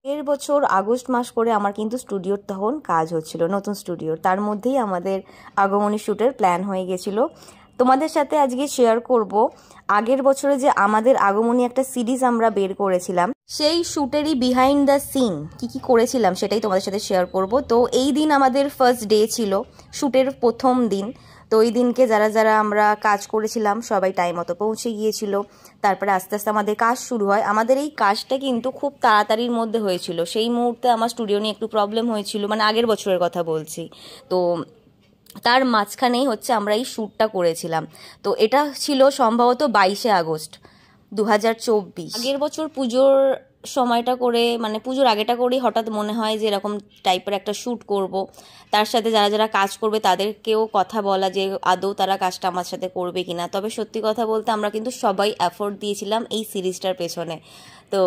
এর বছর আগস্ট মাস করে আমার কিন্তু স্টুডিওর তখন কাজ হচ্ছিল, নতুন স্টুডিওর। তার মধ্যেই আমাদের আগমনী শ্যুটের প্ল্যান হয়ে গেছিল। তোমাদের সাথে আজকে শেয়ার করব আগের বছরে যে আমাদের আগমনী একটা সিরিজ আমরা বের করেছিলাম, সেই শ্যুটেরই বিহাইন্ড দ্য সিন কি কি করেছিলাম সেটাই তোমাদের সাথে শেয়ার করব। তো এই দিন আমাদের ফার্স্ট ডে ছিল, শ্যুটের প্রথম দিন। তো ওই দিনকে যারা যারা আমরা কাজ করেছিলাম সবাই টাইম মতো পৌঁছে গিয়েছিল। তারপরে আস্তে আস্তে আমাদের কাজ শুরু হয়। আমাদের এই কাজটা কিন্তু খুব তাড়াতাড়ির মধ্যে হয়েছিল। সেই মুহূর্তে আমার স্টুডিও নিয়ে একটু প্রবলেম হয়েছিল, মানে আগের বছরের কথা বলছি। তো তার মাঝখানেই হচ্ছে আমরা এই শ্যুটটা করেছিলাম। তো এটা ছিল সম্ভবত 22শে আগস্ট 2024। আগের বছর পুজোর সময়টা করে, মানে পুজোর আগেটা করেই হঠাৎ মনে হয় যে এরকম টাইপের একটা শ্যুট করব। তার সাথে যারা যারা কাজ করবে তাদেরকেও কথা বলা যে আদৌ তারা কাজটা আমার সাথে করবে কিনা। তবে সত্যি কথা বলতে আমরা কিন্তু সবাই এফোর্ট দিয়েছিলাম এই সিরিজটার পেছনে। তো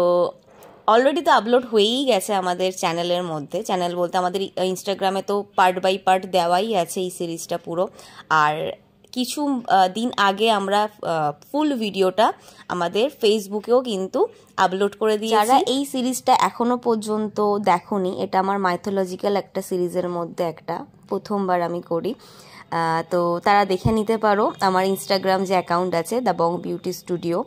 অলরেডি তো আপলোড হয়েই গেছে আমাদের চ্যানেলের মধ্যে, চ্যানেল বলতে আমাদের ইনস্টাগ্রামে তো পার্ট বাই পার্ট দেওয়াই আছে এই সিরিজটা পুরো। আর কিছু দিন আগে আমরা ফুল ভিডিওটা আমাদের ফেসবুকেও কিন্তু আপলোড করে দিয়েছি। যারা এই সিরিজটা এখনো পর্যন্ত দেখোনি, এটা আমার মাইথোলজিক্যাল একটা সিরিজের মধ্যে একটা প্রথমবার আমি করি। তো তারা দেখে নিতে পারো। আমার ইনস্টাগ্রাম যে অ্যাকাউন্ট আছে the Bong beauty studio,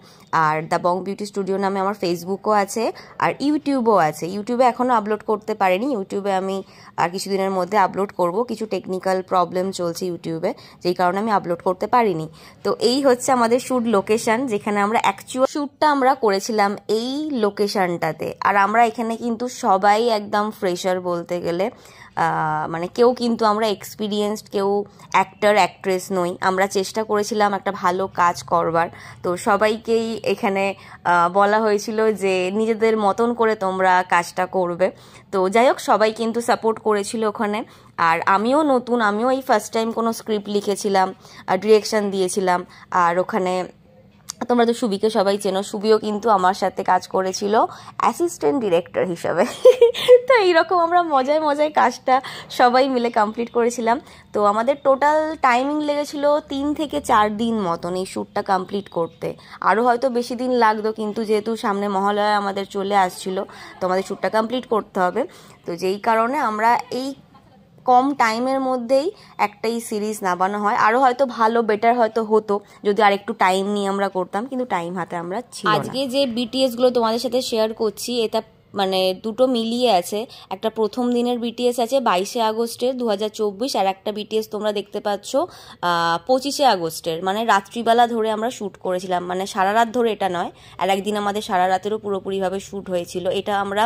are the Bong beauty studio নামে আমার ফেসবুকও আছে, আর ইউটিউবও আছে। ইউটিউবে এখনও আপলোড করতে পারিনি, ইউটিউবে আমি আর কিছুদিনের মধ্যে আপলোড করব। কিছু টেকনিক্যাল প্রবলেম চলছে ইউটিউবে, যেই কারণে আমি আপলোড করতে পারিনি। তো এই হচ্ছে আমাদের শ্যুট লোকেশন, যেখানে আমরা অ্যাকচুয়াল শ্যুটটা আমরা করেছিলাম এই লোকেশনটাতে। আর আমরা এখানে কিন্তু সবাই একদম ফ্রেশার বলতে গেলে, মানে কেউ কিন্তু আমরা এক্সপিরিয়েন্সড, কেউ অ্যাক্টর অ্যাক্ট্রেস নই। আমরা চেষ্টা করেছিলাম একটা ভালো কাজ করবার। তো সবাইকেই এখানে বলা হয়েছিল যে নিজেদের মতন করে তোমরা কাজটা করবে। তো যাই হোক, সবাই কিন্তু সাপোর্ট করেছিল ওখানে। আর আমিও নতুন, আমিও এই ফার্স্ট টাইম কোনো স্ক্রিপ্ট লিখেছিলাম, ডিরেকশন দিয়েছিলাম। আর ওখানে তোমরা তো সুবিকে সবাই চেনো, সুবিও কিন্তু আমার সাথে কাজ করেছিল অ্যাসিস্ট্যান্ট ডিরেক্টর হিসাবে। তো এইরকম আমরা মজায় মজায় কাজটা সবাই মিলে কমপ্লিট করেছিলাম। তো আমাদের টোটাল টাইমিং লেগেছিল 3 থেকে 4 দিন মতন এই শ্যুটটা কমপ্লিট করতে। আরও হয়তো বেশি দিন লাগতো, কিন্তু যেহেতু সামনে মহালয়া আমাদের চলে আসছিল, তো আমাদের শ্যুটটা কমপ্লিট করতে হবে। তো যেই কারণে আমরা এই কম টাইমের মধ্যেই একটাই সিরিজ নামানো হয়। আরও হয়তো ভালো বেটার হয়তো হতো যদি আর একটু টাইম নিয়ে আমরা করতাম, কিন্তু টাইম হাতে আমরা ছিল না। আজকে যে বিটিএসগুলো তোমাদের সাথে শেয়ার করছি, এটা মানে দুটো মিলিয়ে আছে। একটা প্রথম দিনের বিটিএস আছে 22শে আগস্টের 2024, আর একটা বিটিএস তোমরা দেখতে পাচ্ছ 25শে আগস্টের, মানে রাত্রিবেলা ধরে আমরা শ্যুট করেছিলাম। মানে সারা রাত ধরে এটা নয়, আর একদিন আমাদের সারা রাতেরও পুরোপুরিভাবে শ্যুট হয়েছিল। এটা আমরা